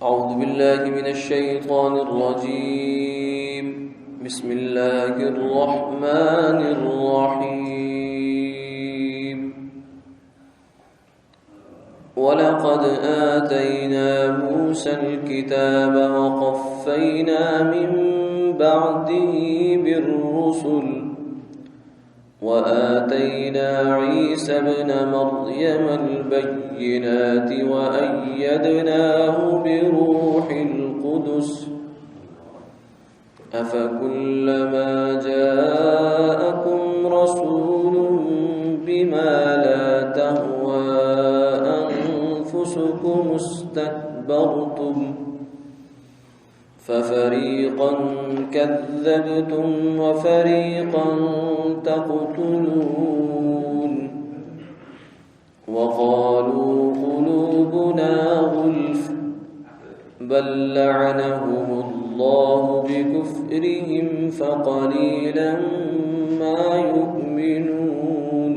أعوذ بالله من الشيطان الرجيم. بسم الله الرحمن الرحيم. ولقد آتينا موسى الكتاب وقفينا من بعده بالرسل وآتينا عيسى ابن مريم البينات وأيدناه بروح القدس أفكلما جاءكم رسول بما لا تهوى أنفسكم استكبرتم ففريقا كذبتم وفريقا تقتلون وقالوا قلوبنا غلف بل لعنهم الله بكفرهم فقليلا ما يؤمنون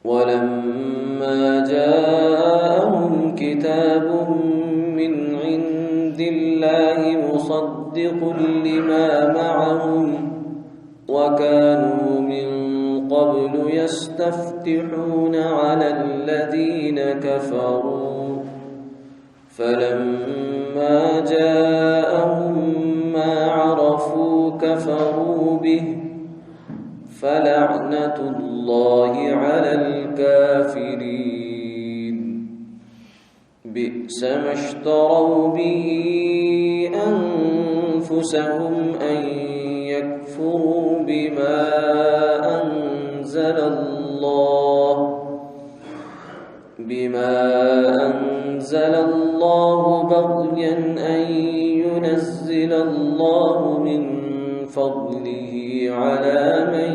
ولما جاءهم كتاب من عند الله مصدق لما معهم وكانوا من قبل يستفتحون على الذين كفروا فلما جاءهم ما عرفوا كفروا به فلعنة الله على الكافرين بئس ما اشتروا به أنفسهم أن يكفروا بما أنزل الله بغيا أن ينزل الله من فضله على من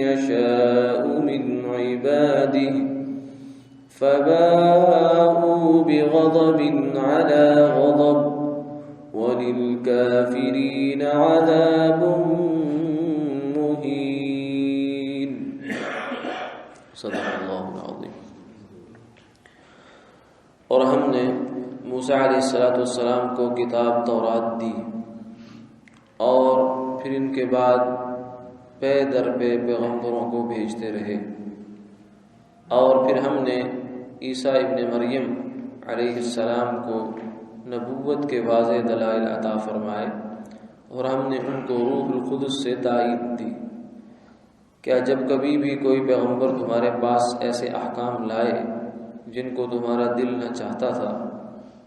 يشاء من عباده فباءوا بغضب على غضب وللكافرين عذاب مهين. صدق اللہ العظیم. اور ہم نے موسیٰ علیہ السلام کو کتاب تورات دی اور پھر ان کے بعد پے در پے پیغمبروں کو بھیجتے رہے اور پھر ہم نے عیسیٰ ابن مریم علیہ السلام کو نبوت کے واضح دلائل عطا فرمائے اور ہم نے ان کو روح القدس سے تائید دی. کیا جب کبھی بھی کوئی پیغمبر تمہارے پاس ایسے احکام لائے جن کو تمہارا دل نہ چاہتا تھا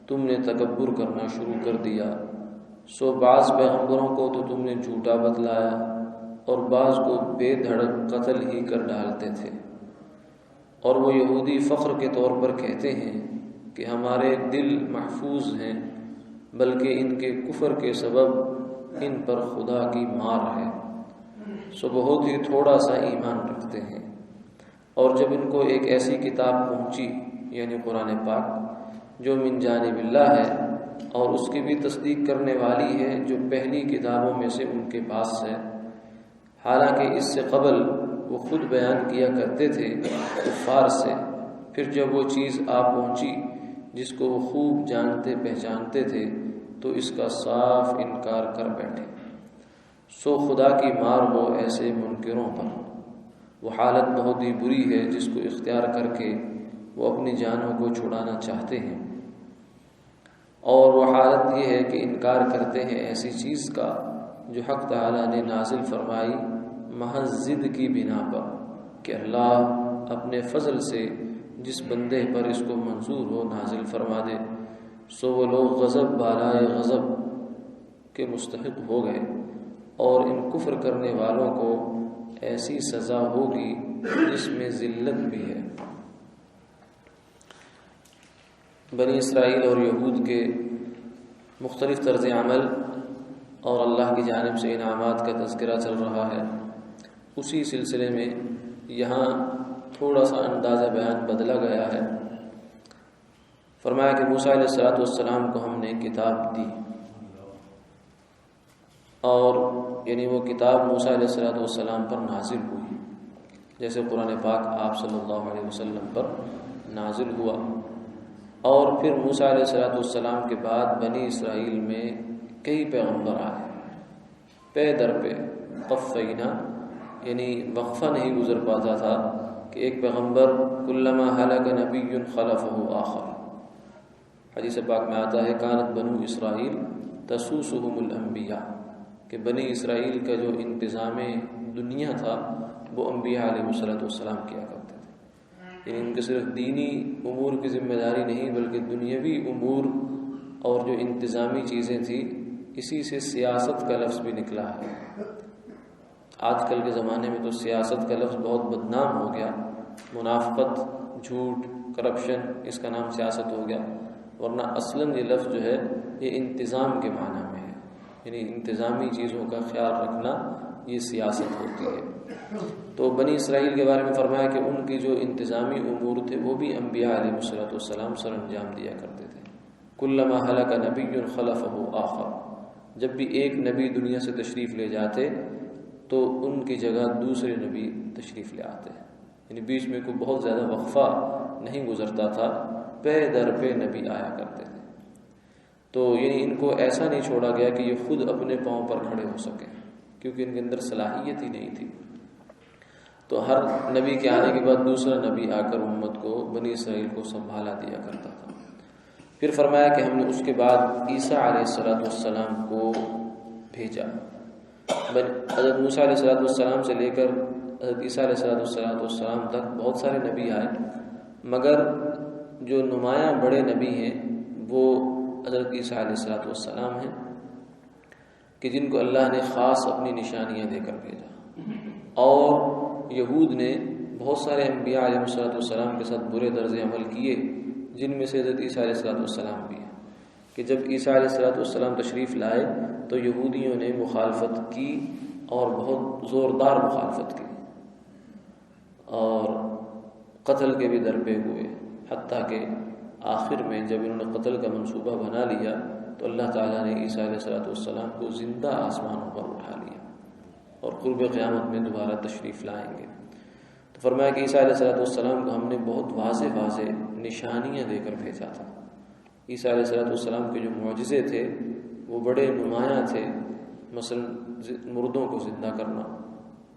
تم نے تکبر کرنا شروع کر دیا؟ سو بعض پیغمبروں کو تو تم نے جھوٹا بتلایا اور بعض کو بے دھڑک قتل ہی کر ڈالتے تھے. اور وہ یہودی فخر کے طور پر کہتے ہیں کہ ہمارے دل محفوظ ہیں بلکہ ان کے کفر کے سبب ان پر خدا کی مار ہے. سو بہت ہی تھوڑا سا ایمان رکھتے ہیں. اور جب ان کو ایک ایسی کتاب پہنچی یعنی قرآن پاک جو من جانب اللہ ہے اور اس کی بھی تصدیق کرنے والی ہے جو پہلی کتابوں میں سے ان کے پاس ہے، حالانکہ اس سے قبل وہ خود بیان کیا کرتے تھے کفار سے، پھر جب وہ چیز آ پہنچی جس کو وہ خوب جانتے پہچانتے تھے تو اس کا صاف انکار کر بیٹھے. سو خدا کی مار ہو ایسے منکروں پر. وہ حالت بہت ہی بری ہے جس کو اختیار کر کے وہ اپنی جانوں کو چھڑانا چاہتے ہیں، اور وہ حالت یہ ہے کہ انکار کرتے ہیں ایسی چیز کا جو حق تعالیٰ نے نازل فرمائی محض ضد کی بنا پر کہ اللہ اپنے فضل سے جس بندے پر اس کو منظور ہو نازل فرما دے. سو وہ لوگ غضب بالائے غضب کے مستحق ہو گئے اور ان کفر کرنے والوں کو ایسی سزا ہوگی جس میں ذلت بھی ہے. بنی اسرائیل اور یہود کے مختلف طرز عمل اور اللہ کی جانب سے انعامات کا تذکرہ چل رہا ہے. اسی سلسلے میں یہاں تھوڑا سا اندازہ بیان بدلا گیا ہے. فرمایا کہ موسیٰ علیہ السلام کو ہم نے کتاب دی اور یعنی وہ کتاب موسیٰ علیہ السلام پر نازل ہوئی جیسے قرآن پاک آپ صلی اللہ علیہ وسلم پر نازل ہوا. اور پھر موسیٰ علیہ السلام کے بعد بنی اسرائیل میں کئی پیغمبر آئے، پے در پہ قفینا، یعنی وقفہ نہیں گزر پاتا تھا کہ ایک پیغمبر کلما ہلک نبی خلفہ آخر۔ حدیث پاک میں آتا ہے کانت بنو اسرائیل تسوسہم الانبیاء، کہ بنی اسرائیل کا جو انتظام دنیا تھا وہ انبیاء علیہ السلام کیا کرتے تھے، یعنی ان کے صرف دینی امور کی ذمہ داری نہیں بلکہ دنیاوی امور اور جو انتظامی چیزیں تھیں، اسی سے سیاست کا لفظ بھی نکلا ہے۔ آج کل کے زمانے میں تو سیاست کا لفظ بہت بدنام ہو گیا، منافقت، جھوٹ، کرپشن، اس کا نام سیاست ہو گیا، ورنہ اصلاً یہ لفظ جو ہے یہ انتظام کے معنی میں ہے، یعنی انتظامی چیزوں کا خیال رکھنا، یہ سیاست ہوتی ہے۔ تو بنی اسرائیل کے بارے میں فرمایا کہ ان کی جو انتظامی امور تھے وہ بھی انبیاء علیہ السلام سر انجام دیا کرتے تھے۔ کلما ہلک نبی خلفہ آخر، جب بھی ایک نبی دنیا سے تشریف لے جاتے تو ان کی جگہ دوسرے نبی تشریف لے آتے، یعنی بیچ میں کوئی بہت زیادہ وقفہ نہیں گزرتا تھا، پے در پہ نبی آیا کرتے تھے۔ تو یعنی ان کو ایسا نہیں چھوڑا گیا کہ یہ خود اپنے پاؤں پر کھڑے ہو سکیں، کیونکہ ان کے اندر صلاحیت ہی نہیں تھی۔ تو ہر نبی کے آنے کے بعد دوسرا نبی آ کر امت کو، بنی اسرائیل کو سنبھالا دیا کرتا تھا۔ پھر فرمایا کہ ہم نے اس کے بعد عیسیٰ علیہ السلام کو بھیجا۔ حضرت موسیٰ علیہ السلام سے لے کر حضرت عیسیٰ علیہ السلام تک بہت سارے نبی آئے، مگر جو نمایاں بڑے نبی ہیں وہ حضرت عیسیٰ علیہ السلام ہیں، کہ جن کو اللہ نے خاص اپنی نشانیاں دے کر بھیجا۔ اور یہود نے بہت سارے انبیاء علیہ السلام کے ساتھ برے طرز عمل کیے، جن میں سے حضرت عیسیٰ علیہ السلام بھی ہے، کہ جب عیسیٰ علیہ السلام تشریف لائے تو یہودیوں نے مخالفت کی اور بہت زوردار مخالفت کی، اور قتل کے بھی درپے ہوئے، حتیٰ کہ آخر میں جب انہوں نے قتل کا منصوبہ بنا لیا تو اللہ تعالیٰ نے عیسیٰ علیہ السلام کو زندہ آسمانوں پر اٹھا لیا اور قرب قیامت میں دوبارہ تشریف لائیں گے۔ تو فرمایا کہ عیسیٰ علیہ السلام کو ہم نے بہت واضح نشانیاں دے کر بھیجا تھا۔ عیسیٰ علیہ السلام کے جو معجزے تھے وہ بڑے نمایاں تھے، مثلا مردوں کو زندہ کرنا،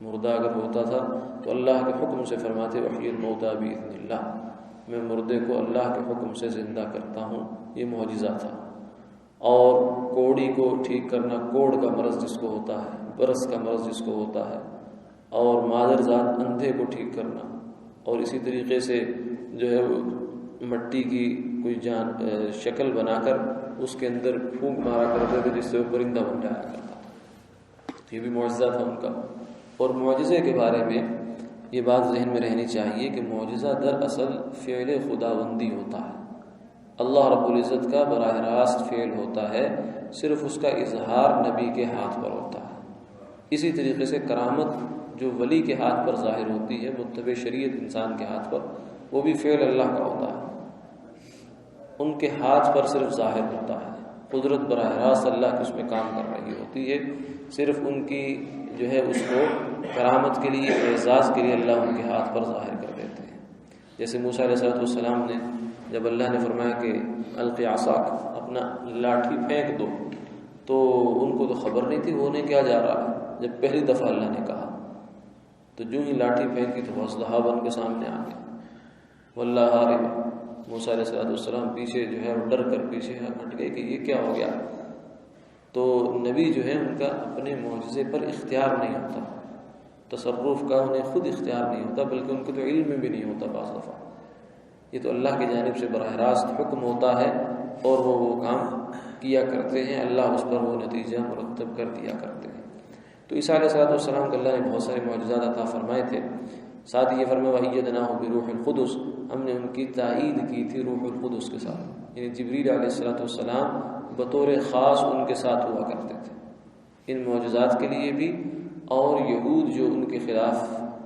مردہ اگر ہوتا تھا تو اللہ کے حکم سے فرماتے احیی الموتیٰ بإذن اللہ، میں مردے کو اللہ کے حکم سے زندہ کرتا ہوں، یہ معجزہ تھا۔ اور کوڑی کو ٹھیک کرنا، کوڑ کا مرض جس کو ہوتا ہے، برس کا مرض جس کو ہوتا ہے، اور مادرزاد اندھے کو ٹھیک کرنا، اور اسی طریقے سے جو ہے مٹی کی کوئی شکل بنا کر اس کے اندر پھونک مارا کرتے تھے جس سے وہ پرندہ بن جایا کرتا تھا، یہ بھی معجزہ تھا ان کا۔ اور معجزے کے بارے میں یہ بات ذہن میں رہنی چاہیے کہ معجزہ دراصل فعل خداوندی ہوتا ہے، اللہ رب العزت کا براہ راست فعل ہوتا ہے، صرف اس کا اظہار نبی کے ہاتھ پر ہوتا ہے۔ اسی طریقے سے کرامت جو ولی کے ہاتھ پر ظاہر ہوتی ہے، متبع شریعت انسان کے ہاتھ پر، وہ بھی فعل اللہ کا ہوتا ہے، ان کے ہاتھ پر صرف ظاہر ہوتا ہے، قدرت براہ راست اللہ کی اس میں کام کر رہی ہوتی ہے، صرف ان کی جو ہے اس کو کرامت کے لیے، اعزاز کے لیے اللہ ان کے ہاتھ پر ظاہر کر دیتے ہیں۔ جیسے موسیٰ علیہ السلام نے جب اللہ نے فرمایا کہ القی عصاک، اپنا لاٹھی پھینک دو، تو ان کو تو خبر نہیں تھی ہونے کیا جا رہا ہے۔ جب پہلی دفعہ اللہ نے کہا تو جو ہی لاٹھی پھینکی تو اژدہا بن کے سامنے آ گیا، واللہ حارب، موسیٰ علیہ السلام پیچھے جو ہے ڈر کر پیچھے ہٹ گئے کہ یہ کیا ہو گیا۔ تو نبی جو ہے ان کا اپنے معجزے پر اختیار نہیں ہوتا، تصرف کا انہیں خود اختیار نہیں ہوتا، بلکہ ان کے تو علم میں بھی نہیں ہوتا بعض دفعہ، یہ تو اللہ کی جانب سے براہ راست حکم ہوتا ہے اور وہ کام کیا کرتے ہیں، اللہ اس پر وہ نتیجہ مرتب کر دیا کرتے ہیں۔ تو عیسیٰ علیہ السلام کو اللہ نے بہت سارے معجزات عطا فرمائے تھے، ساتھ یہ فرمایا وَأَيَّدْنَاهُ بِرُوحِ الْقُدُسِ، ہم نے ان کی تائید کی تھی روح القدس کے ساتھ، یعنی جبریل علیہ السلام بطور خاص ان کے ساتھ ہوا کرتے تھے ان معجزات کے لیے بھی، اور یہود جو ان کے خلاف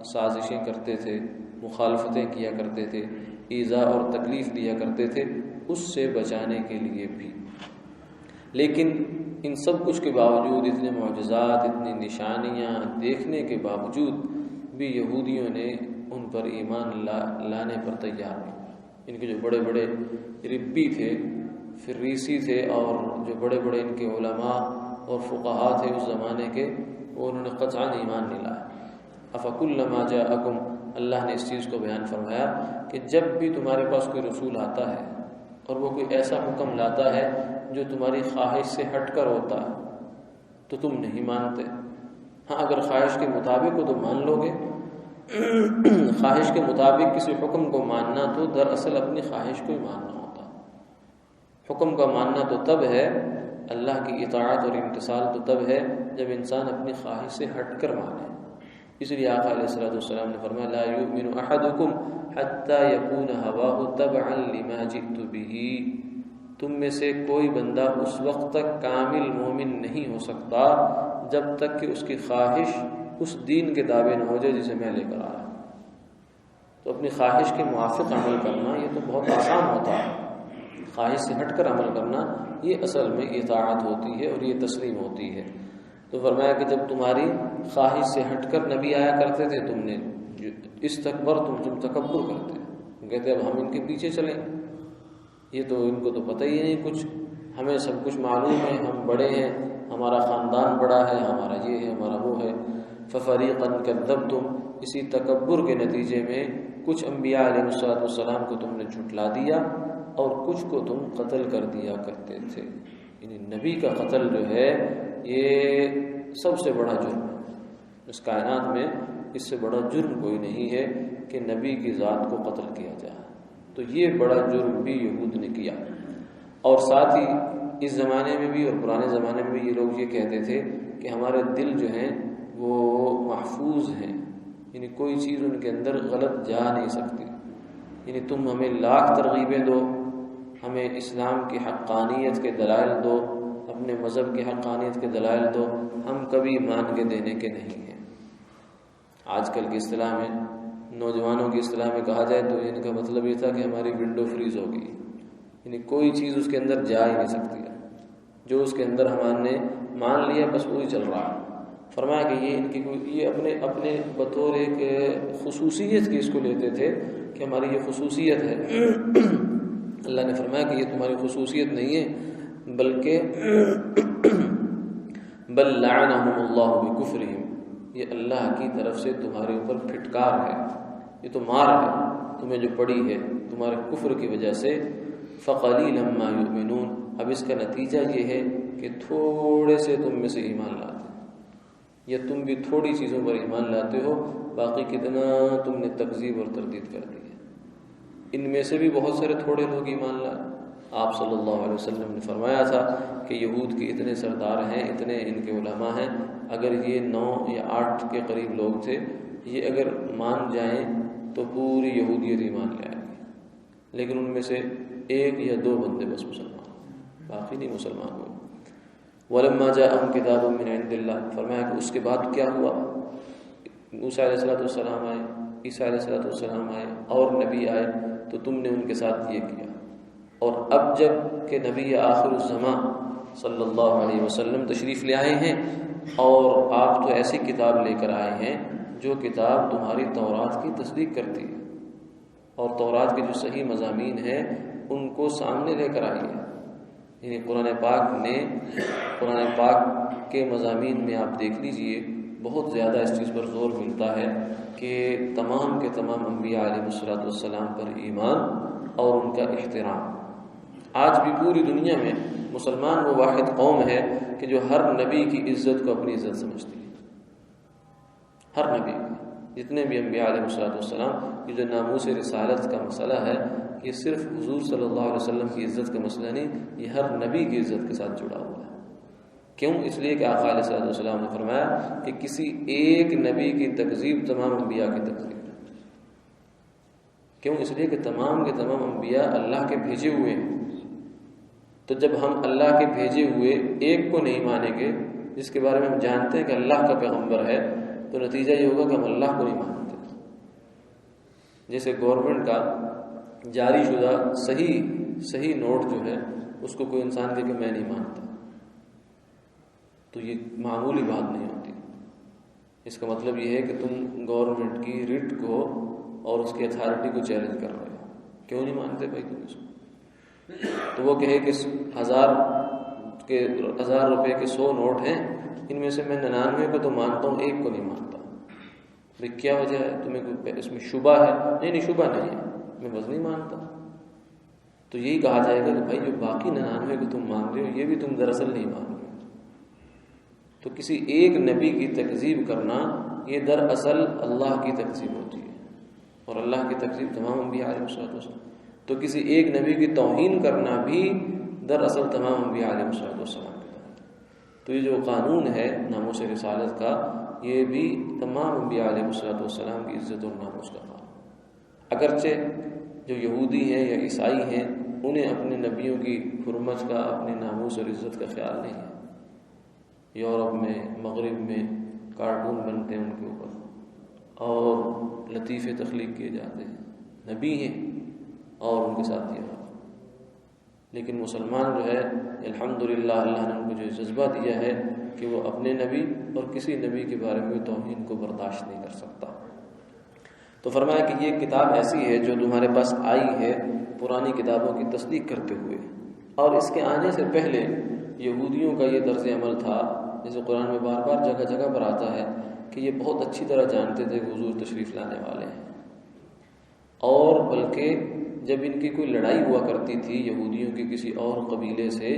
سازشیں کرتے تھے، مخالفتیں کیا کرتے تھے، ایذا اور تکلیف دیا کرتے تھے، اس سے بچانے کے لیے بھی۔ لیکن ان سب کچھ کے باوجود، اتنے معجزات، اتنی نشانیاں دیکھنے کے باوجود بھی یہودیوں نے ان پر ایمان لانے پر تیار نہیں، ان کے جو بڑے بڑے ربی تھے، فریسی تھے، اور جو بڑے بڑے ان کے علماء اور فقہا تھے اس زمانے کے، وہ انہوں نے قطعاً ایمان نہیں لایا۔ افکلما جاءکم، اللہ نے اس چیز کو بیان فرمایا کہ جب بھی تمہارے پاس کوئی رسول آتا ہے اور وہ کوئی ایسا حکم لاتا ہے جو تمہاری خواہش سے ہٹ کر ہوتا ہے تو تم نہیں مانتے۔ ہاں اگر خواہش کے مطابق ہو تو مان لو گے۔ خواہش کے مطابق کسی حکم کو ماننا تو دراصل اپنی خواہش کو ہی ماننا ہوتا ہے۔ حکم کا ماننا تو تب ہے، اللہ کی اطاعت اور امتثال تو تب ہے جب انسان اپنی خواہش سے ہٹ کر مانے۔ اس لیے آقا علیہ الصلوۃ والسلام نے فرمایا لا یؤمن احدکم حتی یکون ہواہ تبعا لما جئت بہ، تم میں سے کوئی بندہ اس وقت تک کامل مومن نہیں ہو سکتا جب تک کہ اس کی خواہش اس دین کے تابع نہ ہو جائے جسے میں لے کر آیا۔ تو اپنی خواہش کے موافق عمل کرنا یہ تو بہت آسان ہوتا ہے، خواہش سے ہٹ کر عمل کرنا یہ اصل میں اطاعت ہوتی ہے اور یہ تسلیم ہوتی ہے۔ تو فرمایا کہ جب تمہاری خواہش سے ہٹ کر نبی آیا کرتے تھے، تم نے تم تکبر کرتے، کہتے اب ہم ان کے پیچھے چلیں، یہ تو ان کو تو پتہ ہی نہیں کچھ، ہمیں سب کچھ معلوم ہے، ہم بڑے ہیں، ہمارا خاندان بڑا ہے، ہمارا یہ ہے، ہمارا وہ ہے۔ ففریقا کذبتم، اسی تکبر کے نتیجے میں کچھ انبیاء علیہ السلام کو تم نے جھٹلا دیا اور کچھ کو تم قتل کر دیا کرتے تھے۔ یعنی نبی کا قتل جو ہے یہ سب سے بڑا جرم ہے، اس کائنات میں اس سے بڑا جرم کوئی نہیں ہے کہ نبی کی ذات کو قتل کیا جائے۔ تو یہ بڑا جرم بھی یہود نے کیا، اور ساتھ ہی اس زمانے میں بھی اور پرانے زمانے میں بھی یہ لوگ یہ کہتے تھے کہ ہمارے دل جو ہیں وہ محفوظ ہیں، یعنی کوئی چیز ان کے اندر غلط جا نہیں سکتی، یعنی تم ہمیں لاکھ ترغیبیں دو، ہمیں اسلام کی حقانیت کے دلائل دو، اپنے مذہب کی حقانیت کے دلائل دو، ہم کبھی مان کے دینے کے نہیں ہیں۔ آج کل کی اصطلاح میں، نوجوانوں کی اصطلاح میں کہا جائے تو ان کا مطلب یہ تھا کہ ہماری ونڈو فریز ہو گئی، یعنی کوئی چیز اس کے اندر جا ہی نہیں سکتی ہے، جو اس کے اندر ہم نے مان لیا بس وہی چل رہا ہے۔ فرمایا کہ یہ ان کی یہ اپنے بطور ایک خصوصیت کی اس کو لیتے تھے کہ ہماری یہ خصوصیت ہے۔ اللہ نے فرمایا کہ یہ تمہاری خصوصیت نہیں ہے، بلکہ بل لعنہم اللہ بکفرہم، یہ اللہ کی طرف سے تمہارے اوپر پھٹکار ہے، یہ تو مار ہے تمہیں جو پڑی ہے تمہارے کفر کی وجہ سے۔ فقلیلا ما یؤمنون، اب اس کا نتیجہ یہ ہے کہ تھوڑے سے تم میں سے ایمان لاتے، یا تم بھی تھوڑی چیزوں پر ایمان لاتے ہو، باقی کتنا تم نے تکذیب اور تردید کر دی ہے۔ ان میں سے بھی بہت سارے تھوڑے لوگ ایمان لائے۔ آپ صلی اللہ علیہ وسلم نے فرمایا تھا کہ یہود کے اتنے سردار ہیں، اتنے ان کے علماء ہیں، اگر یہ 9 یا 8 کے قریب لوگ تھے، یہ اگر مان جائیں تو پوری یہودیت ایمان لے آئے گی، لیکن ان میں سے 1 یا 2 بندے بس مسلمان، باقی نہیں مسلمان ہوئے۔ وَلَمَّا جَاءَهُمْ كِتَابٌ مِّنْ عِندِ اللَّهِ، فرمایا کہ اس کے بعد کیا ہوا، موسیٰ علیہ السلام آئے، عیسیٰ علیہ السلام آئے اور نبی آئے تو تم نے ان کے ساتھ یہ کیا، اور اب جب کہ نبی آخر الزمان صلی اللہ علیہ وسلم تشریف لے آئے ہیں اور آپ تو ایسی کتاب لے کر آئے ہیں جو کتاب تمہاری تورات کی تصدیق کرتی ہے، اور تورات کے جو صحیح مضامین ہیں ان کو سامنے لے کر آئی ہے۔ یعنی قرآن پاک کے مضامین میں آپ دیکھ لیجئے بہت زیادہ اس چیز پر زور ملتا ہے کہ تمام کے تمام انبیاء علیہ السلام پر ایمان اور ان کا احترام۔ آج بھی پوری دنیا میں مسلمان وہ واحد قوم ہے کہ جو ہر نبی کی عزت کو اپنی عزت سمجھتی ہے، ہر نبی، جتنے بھی انبیاء علیہ السلام، یہ جو ناموس رسالت کا مسئلہ ہے یہ صرف حضور صلی اللہ علیہ وسلم کی عزت کا مسئلہ نہیں، یہ ہر نبی کی عزت کے ساتھ جڑا ہوا ہے۔ کیوں؟ اس لیے کہ آقا علیہ السلام نے فرمایا کہ کسی ایک نبی کی تکذیب تمام انبیاء کی تکذیب ہے۔ کیوں؟ اس لیے کہ تمام کے تمام انبیاء اللہ کے بھیجے ہوئے ہیں، تو جب ہم اللہ کے بھیجے ہوئے ایک کو نہیں مانیں گے جس کے بارے میں ہم جانتے ہیں کہ اللہ کا پیغمبر ہے، تو نتیجہ یہ ہوگا کہ ہم اللہ کو نہیں مانتے۔ جیسے گورنمنٹ کا جاری شدہ صحیح نوٹ جو ہے اس کو کوئی انسان کہے کہ میں نہیں مانتا، تو یہ معمولی بات نہیں ہوتی۔ اس کا مطلب یہ ہے کہ تم گورنمنٹ کی ریٹ کو اور اس کی اتھارٹی کو چیلنج کر رہے ہو، کیوں نہیں مانتے بھائی تم اس کو؟ تو وہ کہے کہ 1000 روپے کے 100 نوٹ ہیں، ان میں سے میں 99 کو تو مانتا ہوں، 1 کو نہیں مانتا۔ بھائی کیا وجہ ہے؟ تمہیں کوئی اس میں شبہ ہے؟ نہیں شبہ نہیں ہے، میں بس نہیں مانتا۔ تو یہی کہا جائے گا کہ بھائی جو باقی 99 کو تم مان رہے ہو، یہ بھی تم دراصل نہیں مان رہے ہو۔ تو کسی ایک نبی کی تکذیب کرنا یہ دراصل اللہ کی تکذیب ہوتی ہے، اور اللہ کی تکذیب تمام انبیاء علیہ السلام۔ تو کسی ایک نبی کی توہین کرنا بھی دراصل تمام انبیاء علیہ السلام کی توہین۔ تو یہ جو قانون ہے ناموس رسالت کا، یہ بھی تمام انبیاء علیہ السلام کی عزت اور ناموس کا قانون۔ اگرچہ جو یہودی ہیں یا عیسائی ہیں انہیں اپنے نبیوں کی حرمت کا، اپنے ناموس اور عزت کا خیال نہیں ہے۔ یورپ میں، مغرب میں کارٹون بنتے ہیں ان کے اوپر اور لطیفے تخلیق کیے جاتے ہیں، نبی ہیں اور ان کے ساتھ یہ بات۔ لیکن مسلمان جو ہے الحمدللہ اللہ نے ان کو جو جذبہ دیا ہے کہ وہ اپنے نبی اور کسی نبی کے بارے میں توہین کو برداشت نہیں کر سکتا۔ تو فرمایا کہ یہ کتاب ایسی ہے جو تمہارے پاس آئی ہے پرانی کتابوں کی تصدیق کرتے ہوئے، اور اس کے آنے سے پہلے یہودیوں کا یہ طرز عمل تھا، جیسے قرآن میں بار بار جگہ جگہ پر آتا ہے کہ یہ بہت اچھی طرح جانتے تھے کہ حضور تشریف لانے والے ہیں، اور بلکہ جب ان کی کوئی لڑائی ہوا کرتی تھی یہودیوں کی کسی اور قبیلے سے،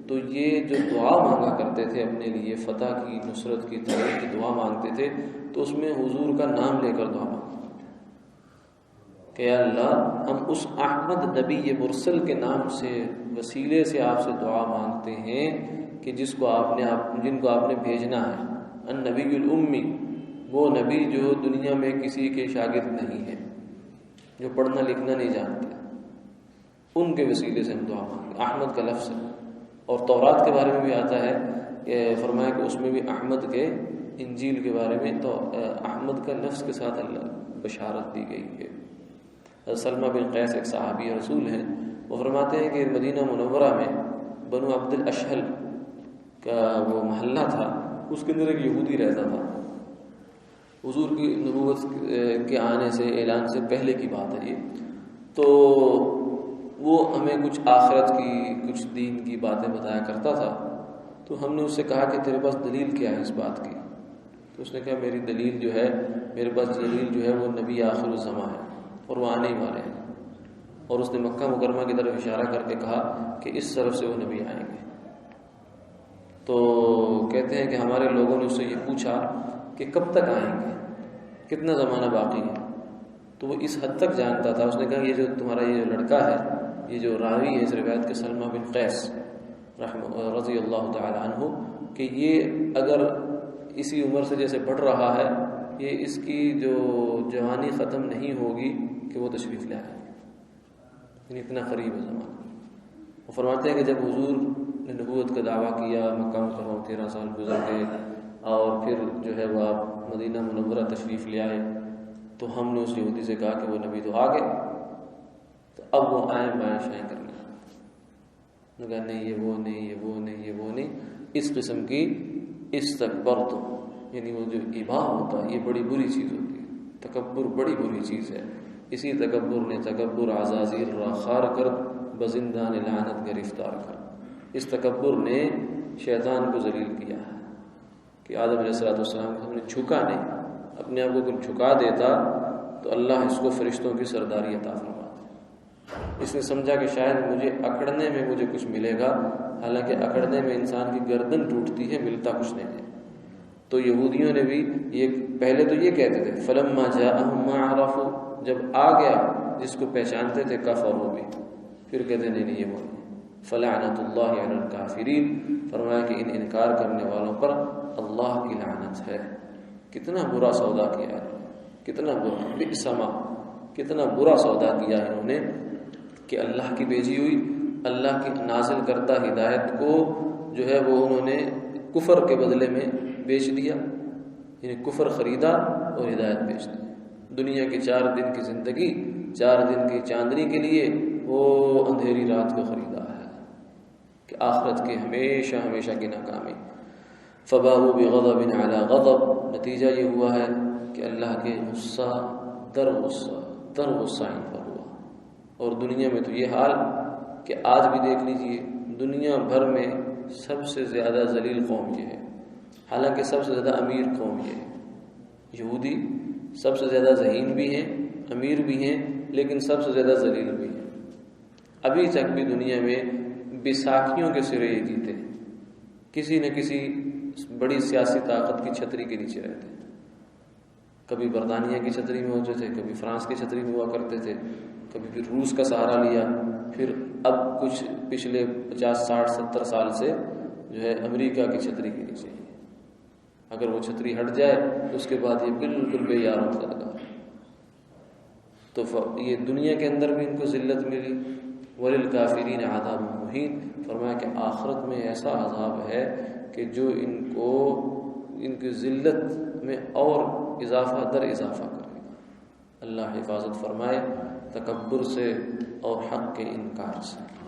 تو یہ جو دعا مانگا کرتے تھے اپنے لیے، فتح کی، نصرت کی، تائید کی دعا مانگتے تھے، تو اس میں حضور کا نام لے کر دعا مانگتے کہ یا اللہ ہم اس احمد نبی مرسل کے نام سے، وسیلے سے آپ سے دعا مانگتے ہیں کہ جن کو آپ نے بھیجنا ہے، النبی الامی، وہ نبی جو دنیا میں کسی کے شاگرد نہیں ہے، جو پڑھنا لکھنا نہیں جانتے، ان کے وسیلے سے ہم دعا مانگتے۔ احمد کا لفظ ہے، اور تورات کے بارے میں بھی آتا ہے کہ فرمایا کہ اس میں بھی احمد کے، انجیل کے بارے میں تو احمد کا لفظ کے ساتھ اللہ بشارت دی گئی ہے۔ سلمہ بن قیس ایک صحابی رسول ہیں، وہ فرماتے ہیں کہ مدینہ منورہ میں بنو عبد الاشہل کا وہ محلہ تھا، اس کے اندر ایک یہودی رہتا تھا۔ حضور کی نبوت کے آنے سے، اعلان سے پہلے کی بات ہے یہ۔ تو وہ ہمیں کچھ آخرت کی، کچھ دین کی باتیں بتایا کرتا تھا، تو ہم نے اس سے کہا کہ تیرے پاس دلیل کیا ہے اس بات کی؟ تو اس نے کہا میری دلیل جو ہے، میرے پاس دلیل جو ہے وہ نبی آخر الزماں ہے اور وہ آنے ہی والے ہیں۔ اور اس نے مکہ مکرمہ کی طرف اشارہ کر کے کہا کہ اس طرف سے وہ نبی آئیں گے۔ تو کہتے ہیں کہ ہمارے لوگوں نے اس سے یہ پوچھا کہ کب تک آئیں گے، کتنا زمانہ باقی ہے؟ تو وہ اس حد تک جانتا تھا، اس نے کہا یہ جو تمہارا یہ جو لڑکا ہے، یہ جو راوی ہے اس روایت کے، سلمہ بن قیس رضی اللہ تعالی عنہ، کہ یہ اگر اسی عمر سے جیسے بڑھ رہا ہے، یہ اس کی جو جوانی ختم نہیں ہوگی کہ وہ تشریف لے آئے، یعنی اتنا قریب ہے زمانہ۔ وہ فرماتے ہیں کہ جب حضور نے نبوت کا دعویٰ کیا، مکہ مکرمہ 13 سال گزر گئے، اور پھر جو ہے وہ آپ مدینہ منورہ تشریف لے آئے، تو ہم نے اس یہودی سے کہا کہ وہ نبی تو آ گئے، تو اب وہ آئیں بائیں شائیں کرنے لگا، کہا نہیں یہ وہ نہیں، یہ وہ نہیں، یہ وہ نہیں، اس قسم کی استکبرت، یعنی وہ جو ابا ہوتا ہے یہ بڑی بری چیز ہوتی ہے، تکبر بڑی بری چیز ہے۔ اسی تکبر نے تکبر عزازیل را خار کر، بزندان لعنت گرفتار کر، اس تکبر نے شیطان کو ذلیل کیا ہے کہ آدم علیہ السلام کو ہم نے جھکا نہیں، اپنے آپ کو اگر جھکا دیتا تو اللہ اس کو فرشتوں کی سرداری عطا فرماتا۔ اس نے سمجھا کہ شاید مجھے اکڑنے میں مجھے کچھ ملے گا، حالانکہ اکڑنے میں انسان کی گردن ٹوٹتی ہے، ملتا کچھ نہیں ہے۔ تو یہودیوں نے بھی یہ پہلے تو یہ کہتے تھے فلما جاءہم ما عرفوا، جب آ گیا جس کو پہچانتے تھے کفروا بھی، پھر کہتے نہیں یہ وہ نہیں، فلعنت اللہ علی الکافرین، فرمایا کہ ان انکار کرنے والوں پر اللہ کی لعنت ہے۔ کتنا برا سودا کیا ہے، کتنا برا، بئس ما، کتنا برا سودا کیا ہے انہوں نے کہ اللہ کی بھیجی ہوئی، اللہ کی نازل کرتا ہدایت کو جو ہے وہ انہوں نے کفر کے بدلے میں بیچ دیا، یعنی کفر خریدا اور ہدایت بیچ دی۔ دنیا کی 4 دن کی زندگی، 4 دن کی چاندنی کے لیے وہ اندھیری رات کو خریدا ہے کہ آخرت کی ہمیشہ ہمیشہ کی ناکامی۔ فباءوا بغضب علی غضب، نتیجہ یہ ہوا ہے کہ اللہ کے غصہ در غصہ ان پر ہوا، اور دنیا میں تو یہ حال کہ آج بھی دیکھ لیجئے دنیا بھر میں سب سے زیادہ ذلیل قوم یہ ہے، حالانکہ سب سے زیادہ امیر قوم یہ ہے۔ یہودی سب سے زیادہ ذہین بھی ہیں، امیر بھی ہیں، لیکن سب سے زیادہ ذلیل بھی ہیں۔ ابھی تک بھی دنیا میں بیساکھیوں کے سرے یہ جیتے ہیں، کسی نہ کسی بڑی سیاسی طاقت کی چھتری کے نیچے رہتے ہیں۔ کبھی برطانیہ کی چھتری میں ہوتے تھے، کبھی فرانس کی چھتری میں ہوا کرتے تھے، کبھی پھر روس کا سہارا لیا، پھر اب کچھ پچھلے 50 60 70 سال سے جو ہے امریکہ کی چھتری کے نیچے ہے۔ اگر وہ چھتری ہٹ جائے تو اس کے بعد یہ بالکل بے یاروں کا لگا۔ تو یہ دنیا کے اندر بھی ان کو ذلت ملی، وَلِلْكَافِرِينَ عَذَابٌ مُّهِينٌ، فرمایا کہ آخرت میں ایسا عذاب ہے کہ جو ان کی ذلت میں اور اضافہ در اضافہ کرے گا۔ اللہ حفاظت فرمائے تکبر سے اور حق کے انکار سے۔